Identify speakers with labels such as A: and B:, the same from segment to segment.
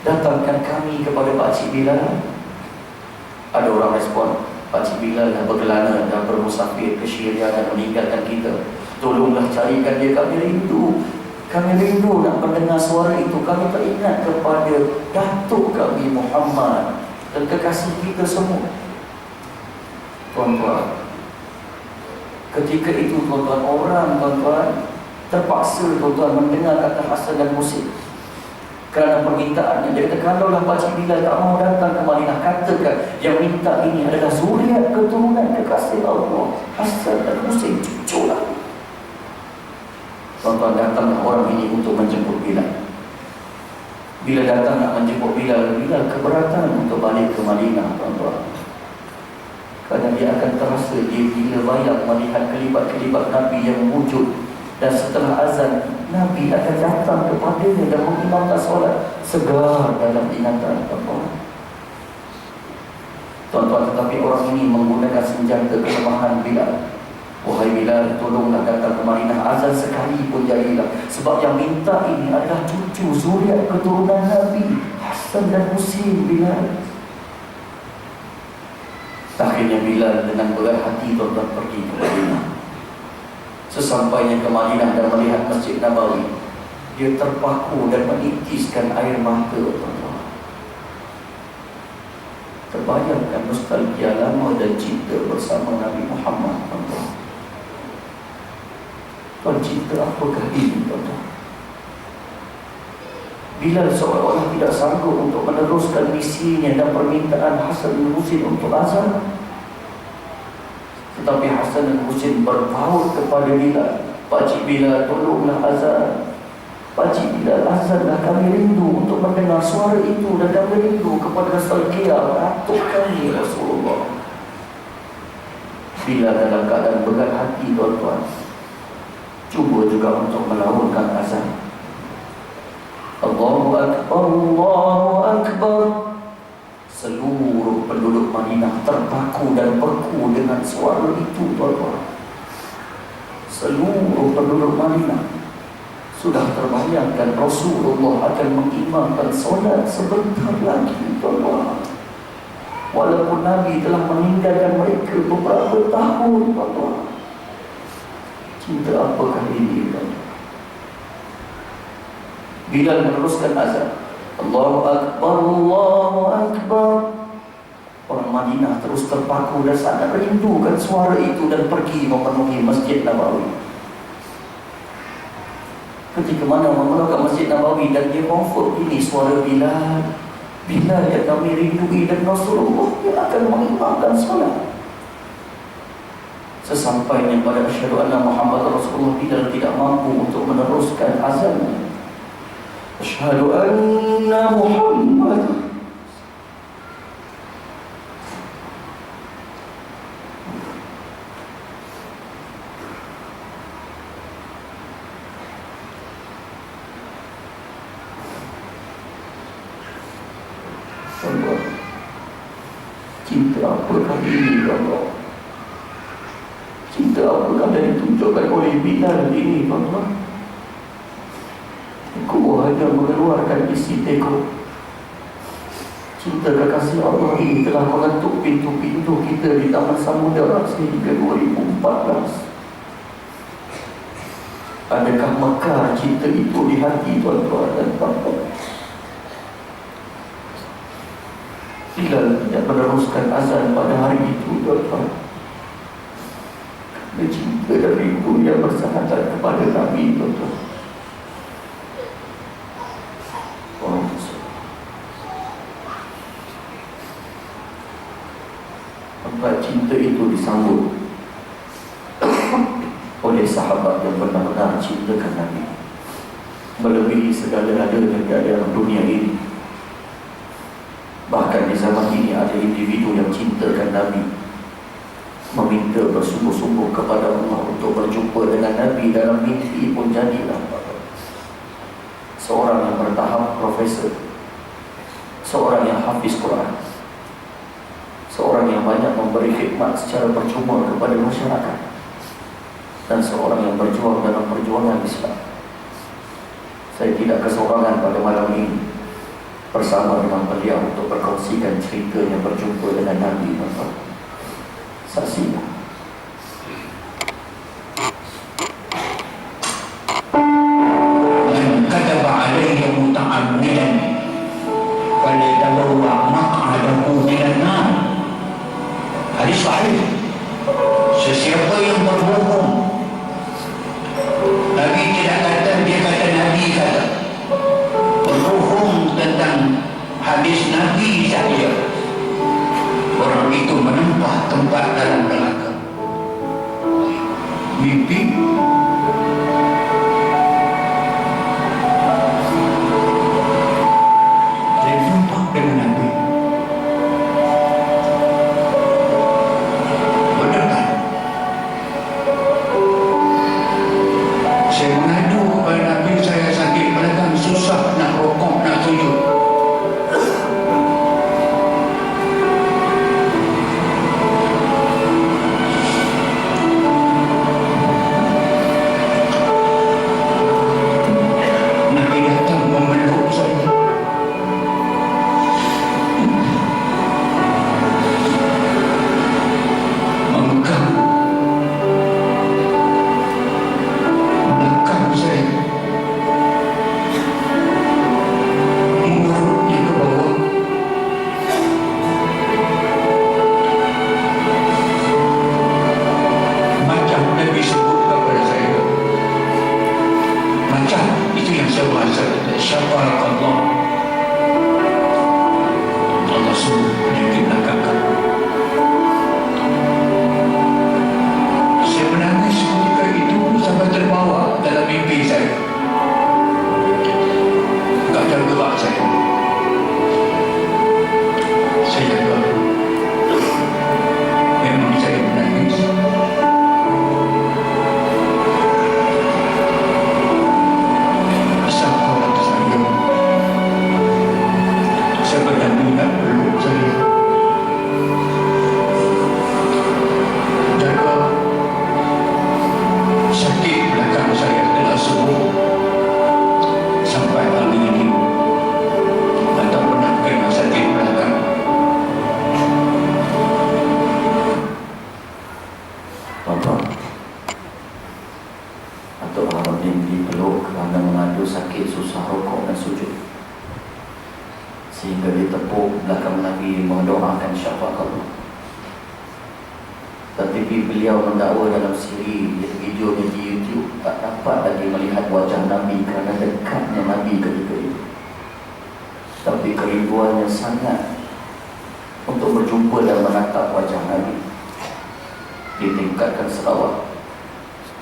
A: datangkan kami kepada Pakcik Bilal. Ada orang respon, Pakcik Bilal dah berkelana dan bermusafir ke Syria dan meninggalkan kita. Tolonglah carikan dia, kami rindu. Kami rindu nak mendengar suara itu. Kami teringat kepada datuk kami Muhammad dan kekasih kita semua. Tuan-tuan, ketika itu tuan-tuan, orang tuan-tuan terpaksa tuan-tuan mendengar kata Hasan dan Husain kerana permintaannya. Dia kata, kalaulah Pakcik Bilal tak mau datang ke Madinah, katakan yang minta ini adalah zuriat keturunan kekasih Allah, Hasan dan Husain, cuculah. Tuan-tuan, datanglah orang ini untuk menjemput Bilal. Bila datang nak menjemput Bilal, Bilal keberatan untuk balik ke Madinah, tuan-tuan. Kerana dia akan terasa, dia bila bayang melihat kelibat-kelibat Nabi yang wujud. Dan setelah azan, Nabi akan datang kepadanya dan mengimamkan solat. Segar dalam ingatan, tuan-tuan. Tuan-tuan, tetapi orang ini menggunakan senjata kelemahan Bilal. Wahai Bilal, tolonglah datang ke Madinah, azan sekali pun jadilah. Sebab yang minta ini adalah cucu zuriat keturunan Nabi, Hasan dan Husain. Bilal. Akhirnya Bilal dengan berat hati tuan-tuan pergi ke Madinah. Sesampainya ke Madinah dan melihat Masjid Nabawi, dia terpaku dan menitiskan air mata, tuan-tuan. Terbayangkan nostalgia lama dan cinta bersama Nabi Muhammad, tuan-tuan. Tuan, cinta apakah ini, tuan-tuan? Bilal seolah-olah tidak sanggup untuk meneruskan misinya dan permintaan Hasan dan Husain untuk azan. Tetapi Hasan dan Husain berpaut kepada Bilal. Pakcik Bilal, tolonglah azan. Pakcik Bilal, azanlah, kami rindu untuk mendengar suara itu. Dan kami rindu kepada nostalgia datuk kami Rasulullah. Bilal dalam keadaan berat hati, tuan-tuan, cuba juga untuk melaurkan azan. Allahu Akbar, Allahu Akbar. Seluruh penduduk Madinah terpaku dan beku dengan suara itu, tuan-tuan. Seluruh penduduk Madinah sudah terbayangkan Rasulullah akan mengimamkan solat sebentar lagi, tuan-tuan. Walaupun Nabi telah meninggalkan mereka beberapa tahun, tuan-tuan. Cinta apakah ini, tuan-tuan? Bilal meneruskan azan. Allahu Akbar, Allahu Akbar. Orang Madinah terus terpaku dan sangat rindukan suara itu dan pergi memenuhi Masjid Nabawi. Ketika mana memenuhi Masjid Nabawi dan dia confirm ini suara Bilal. Bilal yang kami rindui dan Rasulullah yang akan mengimamkan solat. Sesampainya pada asyhadu anna Muhammad Rasulullah, Bilal tidak mampu untuk meneruskan azannya. Asyhadu anna Muhammad. Cinta apakah ini, Allah? Cinta apakah yang ditunjukkan oleh Bilal ini, Allah? Aku hanya mengeluarkan isi teko. Cinta kekasih Allah ini telah mengetuk pintu-pintu kita di Taman Samudera sehingga 2014. Adakah mekar cinta itu di hati tuan-tuan dan puan-puan? Bilal tidak meneruskan azan pada hari itu, tuan-tuan. Kerana cinta dan rindu yang bersahatan kepada Nabi, tuan-tuan. Maka cinta itu disambut oleh sahabat yang benar-benar cintakan Nabi, melebihi segala-ada yang ada dalam dunia ini. Bahkan di zaman ini ada individu yang cintakan Nabi, meminta bersungguh-sungguh kepada Allah untuk berjumpa dengan Nabi dalam mimpi pun jadilah. Seorang yang bertahap profesor, seorang yang hafiz Quran, seorang yang banyak memberi khidmat secara percuma kepada masyarakat, dan seorang yang berjuang dalam perjuangan Islam. Saya tidak kesorangan pada malam ini. bersama dengan beliau untuk berkongsikan ceritanya berjumpa dengan Nabi. Saksikan.
B: Man kadaba alayya muta'ammidan falyatabawwa maq'adahu minan nar. Hadis sahih. Sesiapa yang berbohong, Nabi tidak kata, dia kata Nabi kata berbohong tentang hadis Nabi saja, orang itu menempah tempat dalam neraka. Mimpi saya jumpa dengan Nabi, berdekat. Saya mengadu kepada Nabi, saya sakit belakang, susah nak rokok, nak sujud. Nabi datang memeluk saya. Memegang belakang saya, mengurutnya ke bawah. Macam Nabi sebut kepada saya, macam itu yang saya bahasa, syafarakallah, Allah sembuh penyakit belakang kamu. Saya menangis ketika itu sampai terbawa dalam mimpi saya. Tak tergerak saya. Saya jaga. Memang saya menangis. Sahabat saya, sebenarnya peluk saya. Jaga. Sakit belakang saya telah sembuh sampai hari ini. Dan tak pernah kena sakit belakang.
A: Tuan-tuan, Datuk Harudin dipeluk kerana mengadu sakit susah rokok dan sujud, sehingga ditepuk belakang Nabi mendoakan syafaat Allah. Tetapi beliau mendakwa dalam siri videonya di YouTube, tak dapat lagi melihat wajah Nabi kerana dekatnya Nabi ketika itu. Tapi kerinduannya sangat untuk berjumpa dan menatap wajah Nabi. Ditingkatkan selawat,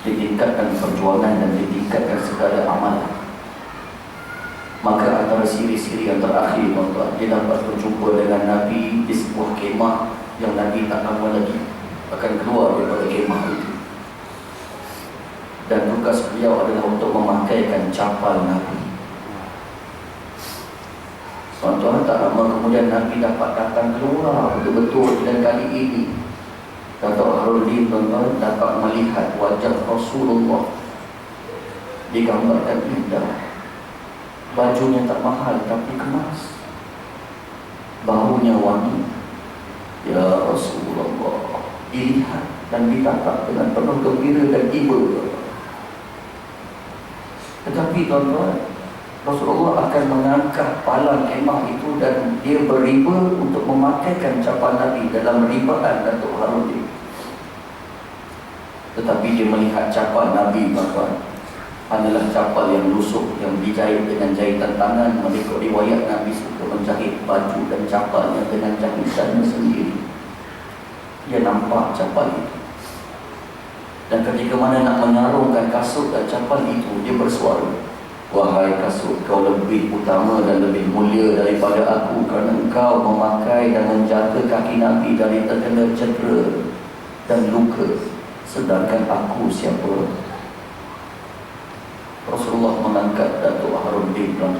A: ditingkatkan perjuangan dan ditingkatkan segala amalan. Maka antara siri-siri yang terakhir, tuan-tuan, dia dapat berjumpa dengan Nabi di sebuah kemah yang Nabi tak lama lagi akan keluar daripada kemah itu. Dan tugas beliau adalah untuk memakaikan capal Nabi. Tuan-tuan, tak lama kemudian Nabi dapat datang keluar betul-betul. Dan kali ini Datuk Harudin, tuan-tuan, dapat melihat wajah Rasulullah digambarkan indah. Bajunya tak mahal tapi kemas, bahunya wangi. Ya Rasulullah, dilihat dan ditatap dengan penuh gembira dan iba. Tetapi tuan-tuan, Rasulullah akan mengangkat palang kemah itu dan dia beriba untuk memakaikan capal Nabi dalam ribaan Datuk Harudin. Tetapi dia melihat capal Nabi, tuan-tuan, adalah capal yang lusuh, yang dijahit dengan jahitan tangan. Mengikut riwayat, Nabi suka menjahit baju dan capalnya dengan jahitannya sendiri. Dia nampak capal itu. Dan ketika mana nak mengarungkan kasut dan capal itu, dia bersuara, "Wahai kasut, kau lebih utama dan lebih mulia daripada aku, kerana engkau memakai dan menjaga kaki Nabi dari terkena cedera dan luka. Sedangkan aku siapa?" Rasulullah mengangkat Datuk Harudin dan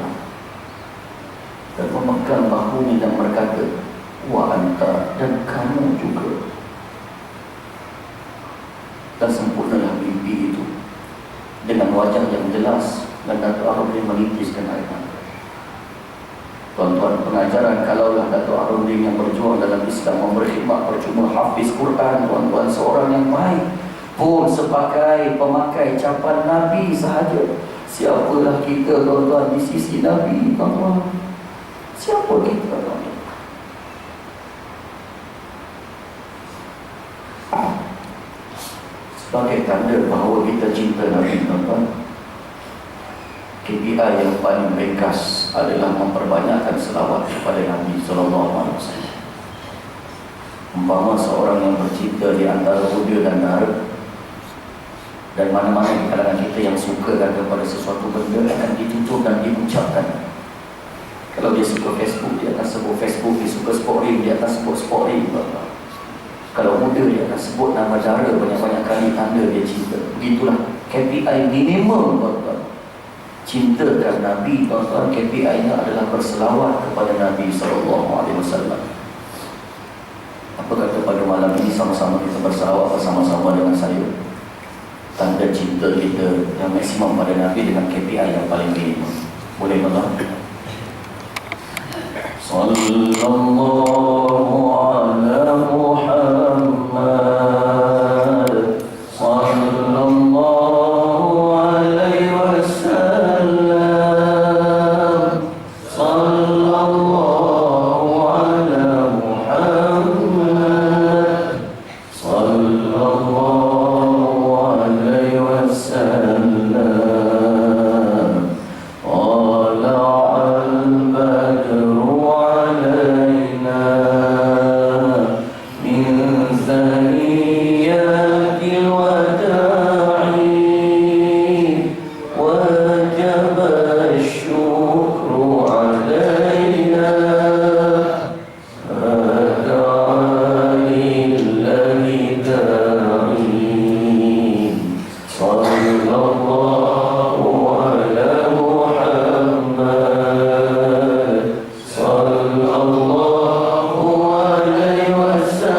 A: memegang bahunya dan berkata, "Wa anta," dan kamu juga. Dan sempurnalah mimpi itu. Dengan wajah yang jelas, dan Datuk Harudin menitiskan air mata. Tuan-tuan, pengajaran kalaulah Dato' Arunding yang berjuang dalam Islam memberi khidmat percuma hafiz Quran, tuan-tuan, seorang yang baik pun sebagai pemakai capan Nabi sahaja. Siapalah kita, tuan-tuan, di sisi Nabi, tuan-tuan? Siapa kita, tuan-tuan? Sebagai tanda bahawa kita cinta Nabi, tuan-tuan, KPI yang paling ringkas adalah memperbanyakkan selawat kepada Nabi SAW. Umpama seorang yang bercinta di antara budak dan darah, dan mana-mana di kalangan kita yang suka kepada sesuatu benda akan ditutur dan diucapkan. Kalau dia suka Facebook, dia akan sebut Facebook. Dia suka Sporting, dia akan sebut Sporting. Kalau muda, dia akan sebut nama darah banyak-banyak kali, tanda dia cinta. Begitulah KPI minimum, tuan-tuan. Cintakan Nabi, tuan-tuan, KPI-nya adalah berselawat kepada Nabi SAW. Apa kata pada malam ini sama-sama kita berselawat bersama-sama dengan saya? Tanda cinta kita yang maksimum pada Nabi dengan KPI yang paling minimum. Boleh, tuan-tuan? Sallallahu ala Muhammad, sallallahu alaihi wasallam, sallallahu ala Muhammad, sallallahu alaihi wasallam. Sallallahu alaihi wasallam.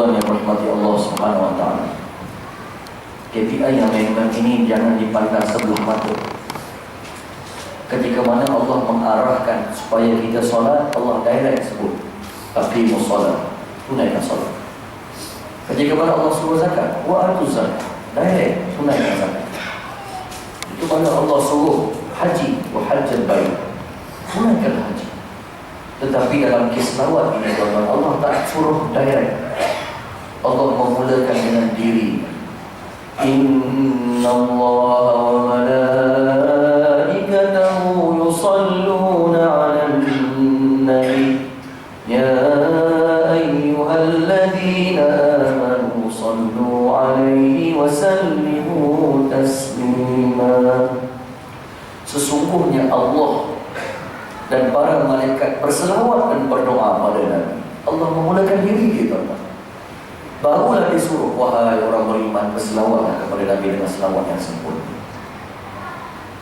A: Tuan-tuan yang berhormati Allah Subhanahu wa taala, KPI yang memang ini jangan dipandang sebelah mata. Ketika mana Allah mengarahkan supaya kita solat, Allah direct sebut aqimus solat, tunaikan solat. Ketika mana Allah suruh zakat, wa atuz zakat, direct tunaikan zakat. Itu mana Allah suruh haji, wa hajjal bait, tunaikan haji. Tetapi dalam kes selawat ini, tuan-tuan, Allah tak suruh direct. Allah memulakan dengan diri. Inna Allah wa malaikatahu yusalluna 'alan nabi ya ayyuhalladzina amanu sallu 'alaihi wa sallimu taslima. Sesungguhnya Allah dan para malaikat berselawat dan berdoa pada Nabi. Allah memulakan diri kita. Barulah disuruh, wahai orang beriman, berselawat kepada Nabi dengan selawat yang sempurna.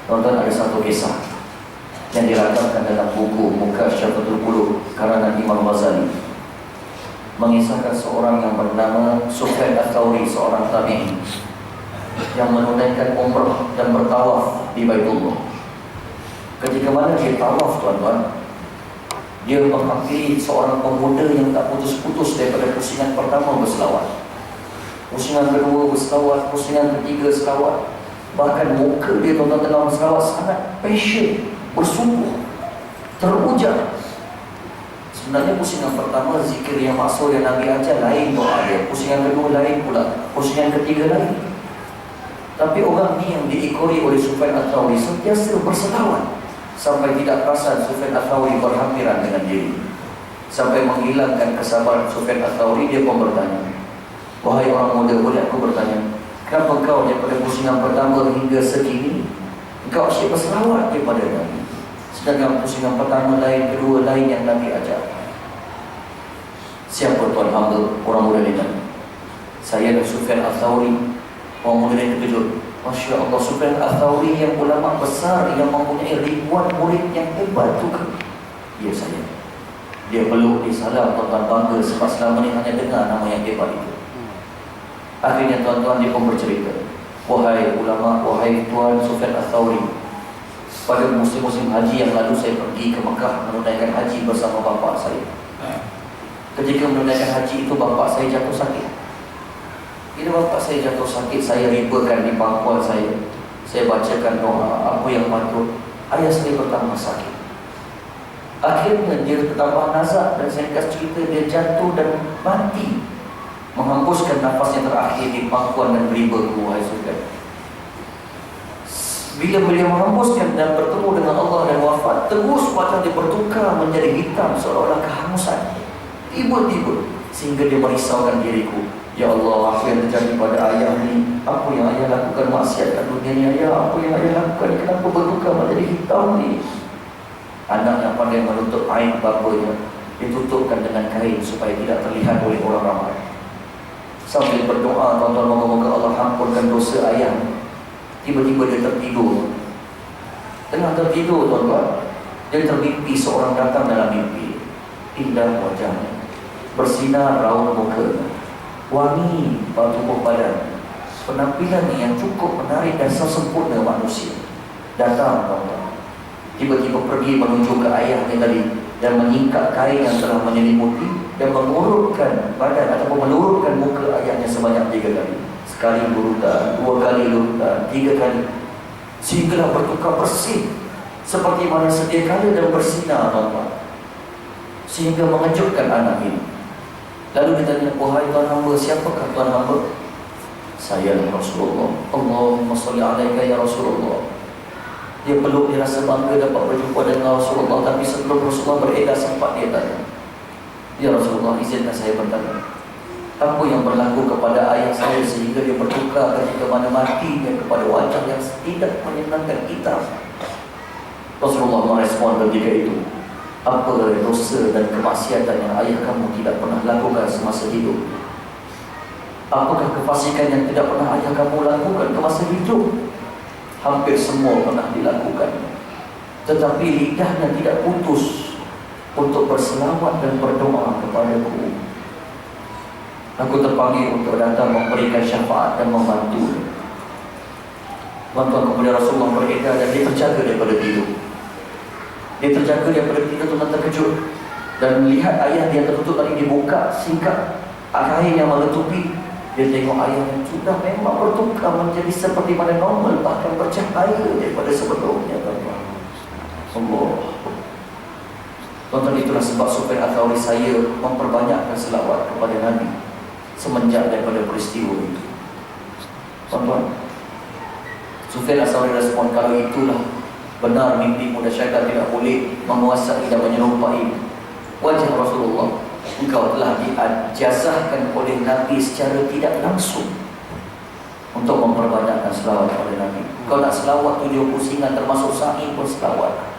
A: Tuan-tuan, ada satu kisah yang dirakamkan dalam buku Mukasyafatul Qulub karangan Imam Ghazali, mengisahkan seorang yang bernama Sufyan Ats-Tsauri, seorang tabi'in yang menunaikan umrah dan bertawaf di Baitullah. Ketika mana dia tawaf, tuan-tuan, dia menghampiri seorang pemuda yang tak putus-putus daripada pusingan pertama berselawat, pusingan kedua berselawat, pusingan ketiga selawat. Bahkan muka dia, tuan-tuan, dalam selawat sangat passion, bersungguh, terujar. Sebenarnya pusingan pertama zikir yang maksud yang Nabi ajar lain doa dia, pusingan kedua lain pula, pusingan ketiga lain. Tapi orang ni yang diikori oleh Sufyan Ats-Tsauri sentiasa berselawat sampai tidak perasan Sufyan Ats-Tsauri berhampiran dengan diri. Sampai menghilangkan kesabaran Sufyan Ats-Tsauri, dia pun bertanya, wahai orang muda, boleh aku bertanya, kenapa kau daripada pusingan pertama hingga sekini engkau asyik berselawat daripada Nabi, sedangkan pusingan pertama lain, kedua lain yang Nabi ajar? Siapa tuan hamba orang muda ini? Saya dan Sufyan Ats-Tsauri. Orang muda ini terkejut. Masya Allah, Sufyan Ats-Tsauri yang ulama besar, yang mempunyai ribuan murid yang hebat tu ke? Ya, saya. Dia peluk, dia salam, tuan-tuan, bangga sebab selama ni hanya dengar nama yang hebat itu. Akhirnya tuan-tuan, dia pun bercerita, wahai ulama, wahai tuan Sufyan Ats-Tsauri, pada musim-musim haji yang lalu saya pergi ke Mekah menunaikan haji bersama bapa saya. Ketika menunaikan haji itu, bapa saya jatuh sakit. Bila bapa saya jatuh sakit, saya ribakan di pangkuan saya. Saya bacakan doa apa yang patut. Ayah saya bertambah sakit. Akhirnya dia bertambah nazak, dan saya kasih cerita, dia jatuh dan mati, menghembuskan nafasnya terakhir di pangkuan dan riba wahai Sufyan. Bila beliau menghembuskan dan bertemu dengan Allah dan wafat, terus wajah dia bertukar menjadi hitam seolah-olah kehangussan. Tiba-tiba sehingga dia merisaukan diriku, ya Allah, apa yang terjadi pada ayah ni? Apa yang ayah lakukan maksiat kat dunia ni ayah? Apa yang ayah lakukan? Kenapa bertukar menjadi hitam ni? Anak yang pandai menutup aib bapanya ditutupkan dengan kain supaya tidak terlihat oleh orang ramai. Sambil berdoa, tuan-tuan, moga-moga Allah ampunkan dosa ayah. Tiba-tiba dia tertidur. Tengah tertidur, tuan-tuan, dia termimpi seorang datang dalam mimpi. Indah wajahnya, bersinar raut muka, wangi tubuh badan, penampilan yang cukup menarik dan sempurna manusia. Datang, tuan-tuan, tiba-tiba pergi menuju ke ayahnya tadi dan menyingkap kain yang telah menyelimuti dan mengurutkan badan ataupun melurutkan muka ayahnya sebanyak 3 kali. Sekali lurutan, 2 kali lurutan, 3 kali, sehinggalah bertukar bersih seperti mana sedia kala dan bersinar, tuan-tuan, sehingga mengejutkan anak ini. Lalu ditanya, wahai tuan hamba, siapakah tuan hamba? Saya Rasulullah. Allahumma salli alaika ya Rasulullah. Dia peluk, dia rasa bangga dapat berjumpa dengan Rasulullah. Tapi sebelum Rasulullah beredar, sempat dia tanya, ya Rasulullah, izinkan saya bertanya, apa yang berlaku kepada ayah saya sehingga dia bertukar ketika mana matinya kepada wajah yang tidak menyenangkan kita? Rasulullah merespon ketika itu, apa dosa dan kemaksiatan yang ayah kamu tidak pernah lakukan semasa hidup? Apakah kefasikan yang tidak pernah ayah kamu lakukan semasa hidup? Hampir semua pernah dilakukan, tetapi lidahnya tidak putus untuk berselawat dan berdoa kepadaku. Aku terpanggil untuk datang memberikan syafaat dan membantu. Tuan-tuan, kemudian Rasulullah beredar dan dia terjaga daripada tidur. Dia terjaga daripada tidur, tuan terkejut dan melihat ayah dia tertutup tadi dibuka singkat air yang menutupi. Dia tengok ayah yang sudah memang bertukar menjadi seperti mana normal, bahkan bercahaya daripada sebelumnya. Tuan-tuan, Allah. Tuan-tuan, itulah sebab supaya Al-Thawri saya memperbanyakkan selawat kepada Nabi semenjak daripada peristiwa itu. Tuan-tuan, Sufyan As-Sawri respon, kalau itulah benar mimpimu dan syaitan tidak boleh menguasai dan menyerupai wajah Rasulullah, engkau telah diajazahkan oleh Nabi secara tidak langsung untuk memperbanyakkan selawat kepada Nabi. Kau nak selawat 7 pusingan termasuk sa'i pun selawat.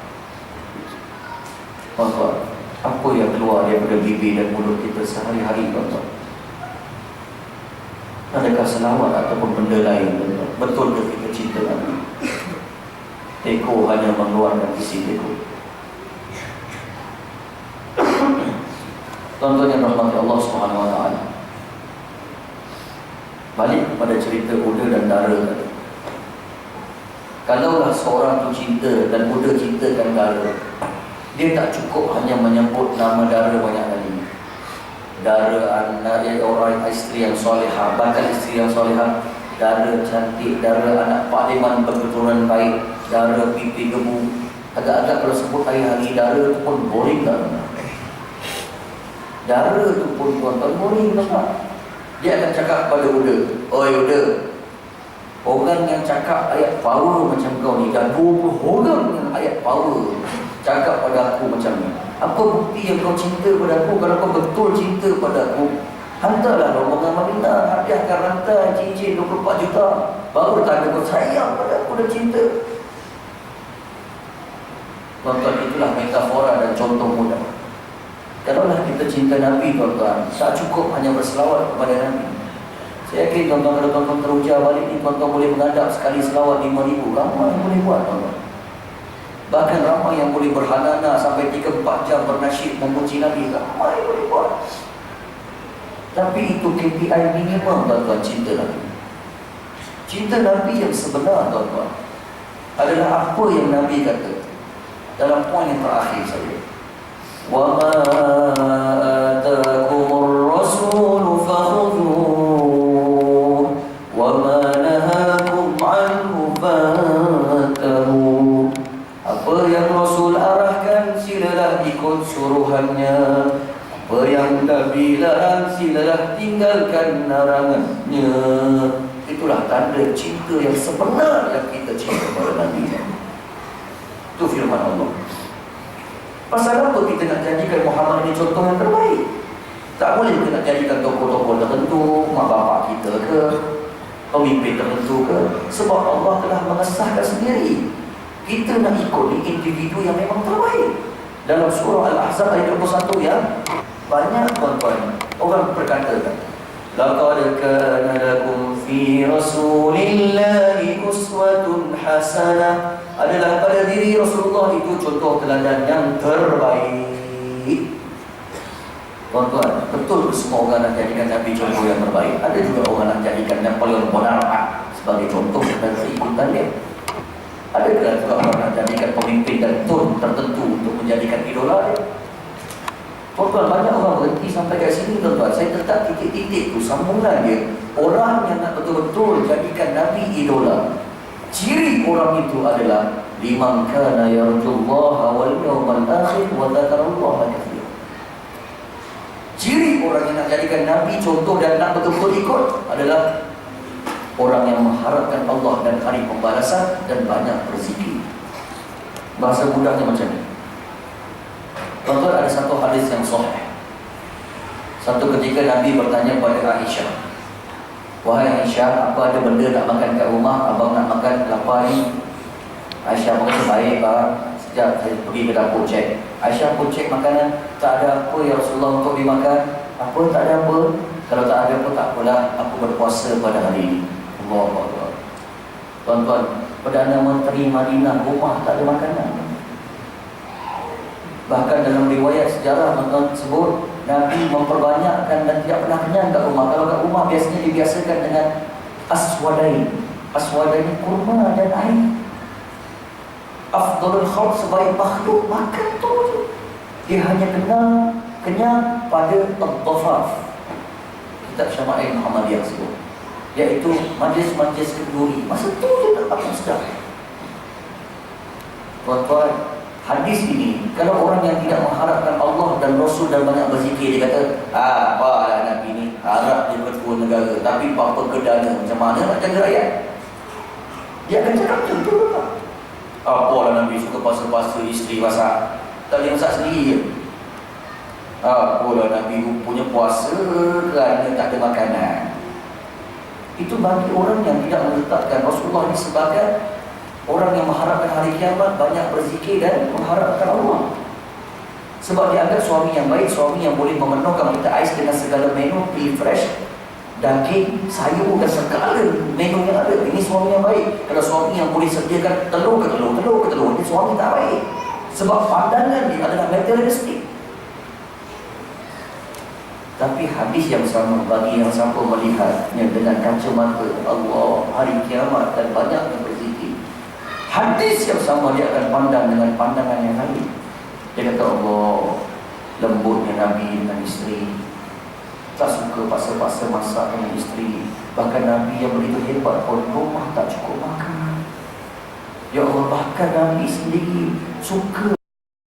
A: Tuan-tuan, apa yang keluar daripada bibir dan mulut kita sehari-hari, tuan-tuan? Adakah selawat ataupun benda lain, tuan-tuan? Betul ke kita cinta Nabi? Teko hanya mengeluarkan isi teko. Tuan-tuan yang rahmati Allah Subhanahu Wa Taala, balik kepada cerita Uda dan Dara tadi. Kalaulah seorang tu cinta dan Uda cintakan Dara, dia tak cukup hanya menyebut nama Dara banyak kali. Dara anak orang isteri yang solehah, bahkan isteri yang solehah, Dara cantik, Dara anak parlimen berketurunan baik, Dara pipi gebu. Agak-agak kalau sebut hari-hari Dara tu pun boring tak? Dara tu pun tuan-tuan boring tak? Dia akan cakap pada Uda, oi Uda, orang yang cakap ayat power macam kau ni, dah 20 orang yang ayat power cakap pada aku macam ni. Apa bukti yang kau cinta pada aku? Kalau kau betul cinta pada aku, hantarlah rombongan Madinah, hadiahkan rantai cincin 24 juta, baru tanda kau sayang pada aku dan cinta. Tuan-tuan, itulah metafora dan contoh mudah. Kalaulah kita cinta Nabi, tuan-tuan, tak cukup hanya berselawat kepada Nabi. Saya yakin tuan-tuan, kalau tuan-tuan teruja balik ni, tuan-tuan boleh menghadap sekali selawat 5,000. Ramai yang boleh buat, tuan-tuan. Bahkan ramai yang boleh berhanana sampai 3-4 jam bernasyid memuji Nabi. Ramai yang boleh buat. Tapi itu KPI minimum, tuan-tuan, cinta Nabi. Cinta Nabi yang sebenar, tuan-tuan, adalah apa yang Nabi kata dalam poin yang terakhir saja. وَمَا آتَاكُمُ الرَّسُولُ فَخُذُوهُ وَمَا نَهَاكُمْ عَنْهُ فَانْتَهُوا. Apa yang Rasul arahkan, silalah ikut suruhannya. Apa yang Nabi larang, silalah tinggalkan larangannya. Itulah tanda cinta yang sebenar yang kita cinta kepada Nabi. Itu firman Allah. Pasal apa kita nak jadikan Muhammad ini contoh yang terbaik? Tak boleh kita nak jadikan tokoh-tokoh tertentu, mak bapak kita ke, pemimpin tertentu ke. Sebab Allah telah mengesahkan sendiri, kita nak ikut di individu yang memang terbaik. Dalam surah Al-Ahzab ayat 21 yang banyak, tuan-tuan, orang berkata, laqad kana lakum fi rasulillahi uswatun hasanah. Adalah pada diri Rasulullah itu contoh teladan yang terbaik. Tuan-tuan, betul semua orang nak jadikan Nabi contoh yang terbaik? Ada juga orang nak jadikan Napoleon Bonaparte sebagai contoh dan ikutan dia. Ada juga orang nak jadikan pemimpin dan tun tertentu untuk menjadikan idola dia. Tuan-tuan, banyak orang berhenti sampai kat sini, tuan-tuan. Saya tetap titik-titik tu sambungan dia. Orang yang nak betul-betul jadikan Nabi idola, ciri orang itu adalah liman kana yarjullaha wal yawmal akhir wa dzakarallaha katsiran. Ciri orang yang nak jadikan Nabi contoh dan nak betul-betul ikut adalah orang yang mengharapkan Allah dan hari pembalasan dan banyak berzikir. Bahasa mudahnya macam ni. Tuan-tuan, ada satu hadis yang sahih. Satu ketika Nabi bertanya kepada Aisyah, wahai Aisyah, apa ada benda nak makan kat rumah? Abang nak makan lapar ni. Aisyah berkata, baik bang, sekejap saya pergi ke dapur cek. Aisyah pun cek makanan, tak ada apa ya Rasulullah untuk dimakan. Apa, tak ada apa? Kalau tak ada apa, tak apalah, aku berpuasa pada hari ini. Allahu Akbar. Tuan-tuan, Perdana Menteri Madinah rumah tak ada makanan. Bahkan dalam riwayat sejarah, tuan-tuan, sebut Nabi memperbanyakkan dan tidak pernah kenyang kat rumah. Kalau kat rumah biasanya dibiasakan dengan aswadain. Aswadain kurma dan air. Afdalul khalq, sebaik makhluk makan tu. Dia hanya kenyang pada al-dhafaf. Kitab Syama'il Muhammadiyah sebut, iaitu majlis-majlis kenduri. Masa tu dia nak makan sedap. Tuan-tuan, hadis ini, kalau orang yang tidak mengharapkan Allah dan Rasul dan banyak berzikir, dia kata, apalah Nabi ni harap dia ketua negara, tapi apa kedana, macam mana nak jaga rakyat? Dia akan cakap macam tu tak? Apalah Nabi suka puasa-puasa, isteri masak, tak boleh masak sendiri je. Apalah Nabi punya puasa kerana tak ada makanan. Itu bagi orang yang tidak meletakkan Rasulullah ini sebagai orang yang mengharapkan hari kiamat, banyak berzikir dan mengharapkan Allah. Sebab dia anggap suami yang baik, suami yang boleh memenuhkan kita ais dengan segala menu, pilih fresh, daging, sayur dan segala menu yang ada. Ini suami yang baik. Kalau suami yang boleh sediakan telur ke telur, ini suami tak baik. Sebab pandangan dia adalah materialistik. Tapi hadis yang sama bagi yang siapa melihatnya dengan kacamata Allah, hari kiamat dan banyak yang berzikir, hadis yang sama dia akan pandang dengan pandangan yang lain. Dia kata, Allah, lembutnya Nabi dengan isteri, tak suka paksa-paksa masak dengan isteri. Bahkan Nabi yang begitu hebat pun rumah tak cukup makan. Ya Allah, bahkan Nabi sendiri suka